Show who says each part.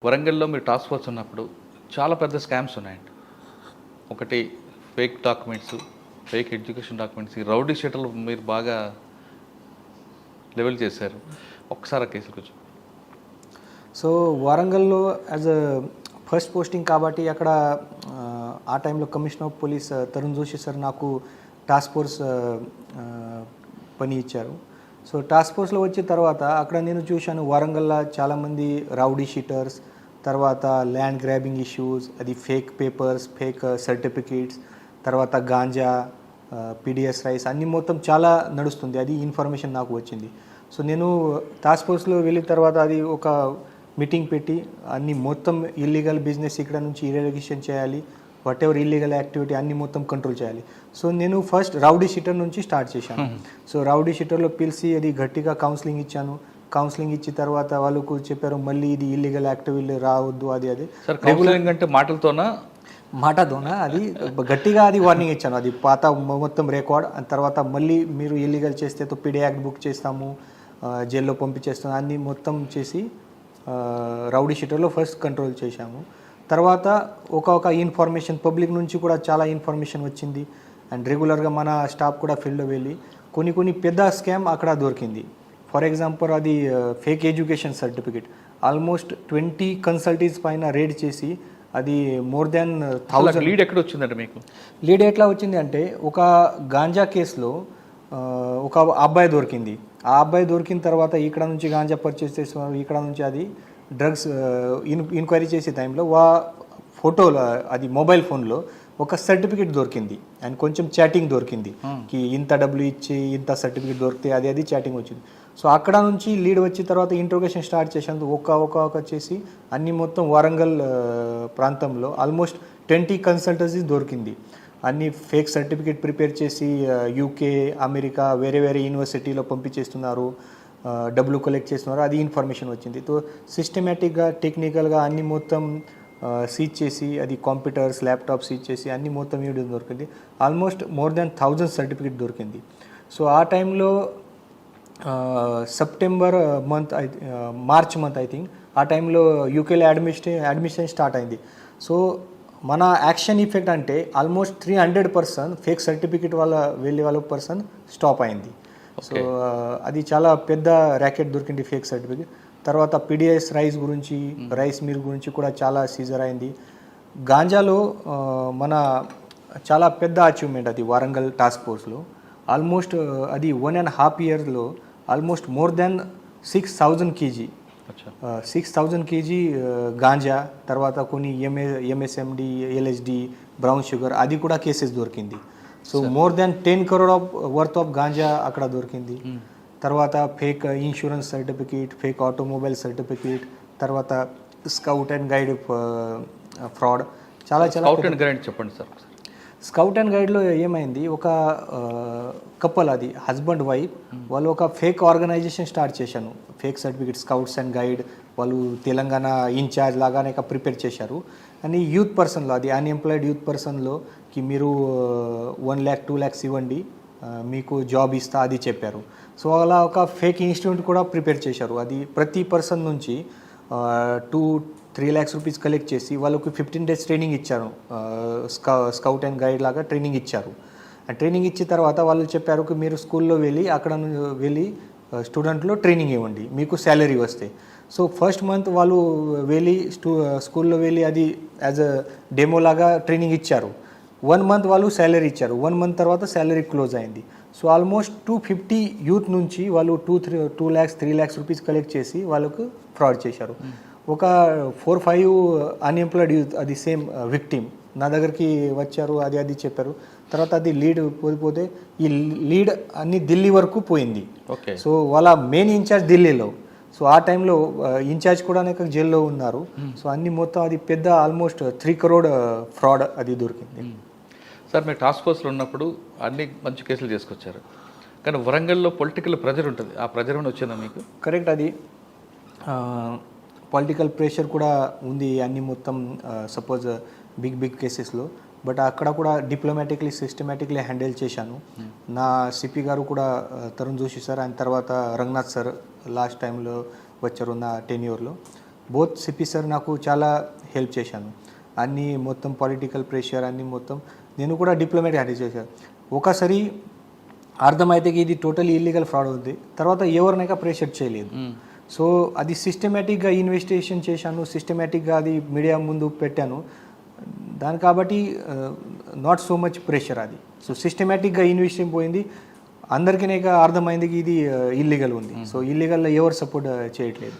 Speaker 1: వరంగల్‌లో మీరు task force ఉన్నప్పుడు చాలా పెద్ద స్కామ్స్ ఉన్నాయండి. ఒకటి fake documents, fake education documents, ఈ రౌడీ షీటర్లు మీరు బాగా లెవెల్ చేశారు. ఒక్కసారి ఆ కేసుల గురించి.
Speaker 2: సో వరంగల్‌లో యాజ్ అ ఫస్ట్ పోస్టింగ్ కాబట్టి అక్కడ ఆ టైంలో commissioner of police Tarun Joshi sir నాకు టాస్క్ ఫోర్స్ పని ఇచ్చారు. సో టాస్క్ ఫోర్స్లో వచ్చిన తర్వాత అక్కడ నేను చూశాను వరంగల్లో చాలామంది రౌడీ షీటర్స్, తర్వాత ల్యాండ్ గ్రాబింగ్ ఇష్యూస్, అది ఫేక్ పేపర్స్, ఫేక్ సర్టిఫికేట్స్, తర్వాత గాంజా, పీడిఎస్ రైస్ అన్నీ మొత్తం చాలా నడుస్తుంది. అది ఇన్ఫర్మేషన్ నాకు వచ్చింది. సో నేను టాస్క్ ఫోర్స్లో వెళ్ళిన తర్వాత అది ఒక మీటింగ్ పెట్టి అన్ని మొత్తం ఇల్లీగల్ బిజినెస్ ఇక్కడ నుంచి ఇరెగ్యులేషన్ చేయాలి, వాట్ ఎవర్ ఇల్లీగల్ యాక్టివిటీ అన్ని మొత్తం కంట్రోల్ చేయాలి. సో నేను ఫస్ట్ రౌడీ షీటర్ నుంచి స్టార్ట్ చేశాను. సో రౌడీ షీటర్లో పిలిచి అది గట్టిగా కౌన్సిలింగ్ ఇచ్చాను. కౌన్సిలింగ్ ఇచ్చిన తర్వాత వాళ్ళకు చెప్పారు మళ్ళీ ఇది ఇల్లీగల్ యాక్టివిటీ రావద్దు. అది
Speaker 1: సార్ కౌన్సిలింగ్ అంటే
Speaker 2: మాటతోనా అది గట్టిగా అది వార్నింగ్ ఇచ్చాను. అది పాత మొత్తం రికార్డ్. తర్వాత మళ్ళీ మీరు ఇల్లీగల్ చేస్తే పీడీ యాక్ట్ బుక్ చేస్తాము, జైల్లో పంపించేస్తాము అన్నీ మొత్తం చేసి రౌడీ షీటర్లో ఫస్ట్ కంట్రోల్ చేశాము. తర్వాత ఒక ఇన్ఫర్మేషన్ పబ్లిక్ నుంచి కూడా చాలా ఇన్ఫర్మేషన్ వచ్చింది. అండ్ రెగ్యులర్గా మన స్టాఫ్ కూడా ఫీల్డ్లో వెళ్ళి కొన్ని పెద్ద స్కామ్ అక్కడ దొరికింది. ఫర్ ఎగ్జాంపుల్ అది ఫేక్ ఎడ్యుకేషన్ సర్టిఫికేట్ ఆల్మోస్ట్ 20 కన్సల్టీస్ పైన రేడ్ చేసి అది మోర్ దాన్ 1000.
Speaker 1: లీడ్ ఎక్కడ వచ్చిందంటే మీకు
Speaker 2: లీడ్ ఎట్లా వచ్చింది అంటే ఒక గాంజా కేసులో ఒక అబ్బాయి దొరికింది. ఆ అబ్బాయి దొరికిన తర్వాత ఇక్కడ నుంచి గాంజా పర్చేస్ చేస్తున్నారు, ఇక్కడ నుంచి అది డ్రగ్స్ ఎంక్వైరీ చేసే టైంలో ఫోటోలో అది మొబైల్ ఫోన్లో ఒక సర్టిఫికేట్ దొరికింది అండ్ కొంచెం చాటింగ్ దొరికింది కి ఇంత డబ్బులు ఇచ్చి ఇంత సర్టిఫికేట్ దొరికితే అది చాటింగ్ వచ్చింది. సో అక్కడ నుంచి లీడ్ వచ్చిన తర్వాత ఇంట్రోగేషన్ స్టార్ట్ చేసాను. ఒక చేసి అన్ని మొత్తం వరంగల్ ప్రాంతంలో ఆల్మోస్ట్ 20 కన్సల్టెన్సీ దొరికింది. అన్ని ఫేక్ సర్టిఫికేట్ ప్రిపేర్ చేసి యూకే, అమెరికా వేరే యూనివర్సిటీలో పంపించేస్తున్నారు, డబ్బులు కలెక్ట్ చేస్తున్నారు. అది ఇన్ఫర్మేషన్ వచ్చింది. సో సిస్టమేటిక్గా టెక్నికల్గా అన్ని మొత్తం సీజ్ చేసి అది కంప్యూటర్స్, ల్యాప్టాప్ సీజ్ చేసి అన్ని మొత్తం వీడియో దొరికింది. ఆల్మోస్ట్ మోర్ దాన్ 1000 సర్టిఫికేట్ దొరికింది. సో ఆ టైంలో September month March month I think ఆ టైంలో యూకేలో అడ్మిషన్ స్టార్ట్ అయింది. సో మన యాక్షన్ ఇఫెక్ట్ అంటే ఆల్మోస్ట్ 300% ఫేక్ సర్టిఫికేట్ వాళ్ళ పర్సన్ స్టాప్ అయింది. సో అది చాలా పెద్ద ర్యాకెట్ దొరికింది ఫేక్ సర్టిఫికేట్. తర్వాత పీడిఎస్ రైస్ మిల్ గురించి కూడా చాలా సీజర్ అయింది. గాంజాలో మన చాలా పెద్ద అచీవ్మెంట్ అది వరంగల్ టాస్క్ ఫోర్స్లో. ఆల్మోస్ట్ అది 1.5 yearsలో almost more than 6,000 kg 6,000 kg ganja, తర్వాత కొన్ని ఎంఎస్ఎండి, ఎల్ఎస్డి, బ్రౌన్ షుగర్ అది కూడా కేసెస్ దొరికింది. So more than 10 crore worth of ganja అక్కడ దొరికింది. తర్వాత fake insurance certificate, fake automobile certificate, తర్వాత స్కౌట్ అండ్ గైడ్ ఫ్రాడ్ చాలా
Speaker 1: చెప్పండి సార్.
Speaker 2: స్కౌట్ అండ్ గైడ్లో ఏమైంది, ఒక కపుల్ అది హస్బెండ్ వైఫ్ వాళ్ళు ఒక ఫేక్ ఆర్గనైజేషన్ స్టార్ట్ చేశాను. Fake certificate scouts and guide వాళ్ళు తెలంగాణ ఇన్ఛార్జ్ లాగానే ప్రిపేర్ చేశారు. అని యూత్ పర్సన్లో అది అన్ఎంప్లాయిడ్ యూత్ పర్సన్లోకి మీరు 1 lakh 2 lakhs ఇవ్వండి మీకు జాబ్ ఇస్తా అది చెప్పారు. సో అలా ఒక ఫేక్ ఇన్స్టిట్యూట్ కూడా ప్రిపేర్ చేశారు. అది ప్రతి పర్సన్ నుంచి 2-3 lakhs rupees కలెక్ట్ చేసి వాళ్ళకి 15 days ట్రైనింగ్ ఇచ్చారు. స్కౌట్ అండ్ గైడ్ లాగా ట్రైనింగ్ ఇచ్చారు. ట్రైనింగ్ ఇచ్చిన తర్వాత వాళ్ళు చెప్పారు మీరు స్కూల్లో వెళ్ళి అక్కడ వెళ్ళి స్టూడెంట్లో ట్రైనింగ్ ఇవ్వండి, మీకు శాలరీ వస్తాయి. సో ఫస్ట్ మంత్ వాళ్ళు వెళ్ళి స్కూల్లో వెళ్ళి అది యాజ్ అ డెమో లాగా ట్రైనింగ్ ఇచ్చారు. 1 month వాళ్ళు శాలరీ ఇచ్చారు. 1 month తర్వాత శాలరీ క్లోజ్ అయింది. సో ఆల్మోస్ట్ 250 యూత్ నుంచి వాళ్ళు 2 lakhs 3 lakhs rupees కలెక్ట్ చేసి వాళ్ళకు ఫ్రాడ్ చేశారు. ఒక 4-5 అన్ఎంప్లాయిడ్ యూత్ అది సేమ్ విక్టిమ్ నా దగ్గరికి వచ్చారు. అది చెప్పారు. తర్వాత అది లీడ్ పోతే ఈ లీడ్ అన్ని ఢిల్లీ వరకు పోయింది. సో వాళ్ళ మెయిన్ ఇన్ఛార్జ్ ఢిల్లీలో. సో ఆ టైంలో ఇన్ఛార్జ్ కూడా జైల్లో ఉన్నారు. సో అన్ని మొత్తం అది పెద్ద ఆల్మోస్ట్ 3 crore ఫ్రాడ్ అది దొరికింది.
Speaker 1: సార్ మీరు టాస్క్ ఫోర్స్లో ఉన్నప్పుడు అన్ని మంచి కేసులు చేసుకొచ్చారు, కానీ వరంగల్లో పొలిటికల్ ప్రెజర్ ఉంటుంది. ఆ ప్రెజర్ ఏమైనా వచ్చిందా మీకు?
Speaker 2: కరెక్ట్, అది పొలిటికల్ ప్రెషర్ కూడా ఉంది అన్ని మొత్తం సపోజ్ బిగ్ కేసెస్లో. బట్ అక్కడ కూడా డిప్లొమాటిక్లీ సిస్టమేటిక్లీ హ్యాండిల్ చేశాను. నా సిపి గారు కూడా తరుణ్ జోషి సార్, ఆయన తర్వాత రంగనాథ్ సార్ లాస్ట్ టైంలో వచ్చారు నా టెన్యూర్లో. బోత్ సిపి సార్ నాకు చాలా హెల్ప్ చేశాను. అన్నీ మొత్తం పొలిటికల్ ప్రెషర్ అన్నీ మొత్తం నేను కూడా డిప్లొమాటిక్ హ్యాండిల్ చేశాను. ఒకసారి అర్థమైతే ఇది టోటలీ ఇల్లీగల్ ఫ్రాడ్ ఉంది, తర్వాత ఎవరినైనా ప్రెషర్ చేయలేదు. సో అది సిస్టమేటిక్గా ఇన్వెస్టిగేషన్ చేశాను, సిస్టమేటిక్గా అది మీడియా ముందు పెట్టాను. దాని కాబట్టి నాట్ సో మచ్ ప్రెషర్ అది. సో సిస్టమేటిక్గా ఇన్వెస్టిగేషన్ పోయింది, అందరికీ అర్థమైంది ఇది ఇల్లీగల్ ఉంది. సో ఇల్లీగల్లో ఎవరు సపోర్ట్ చేయట్లేదు.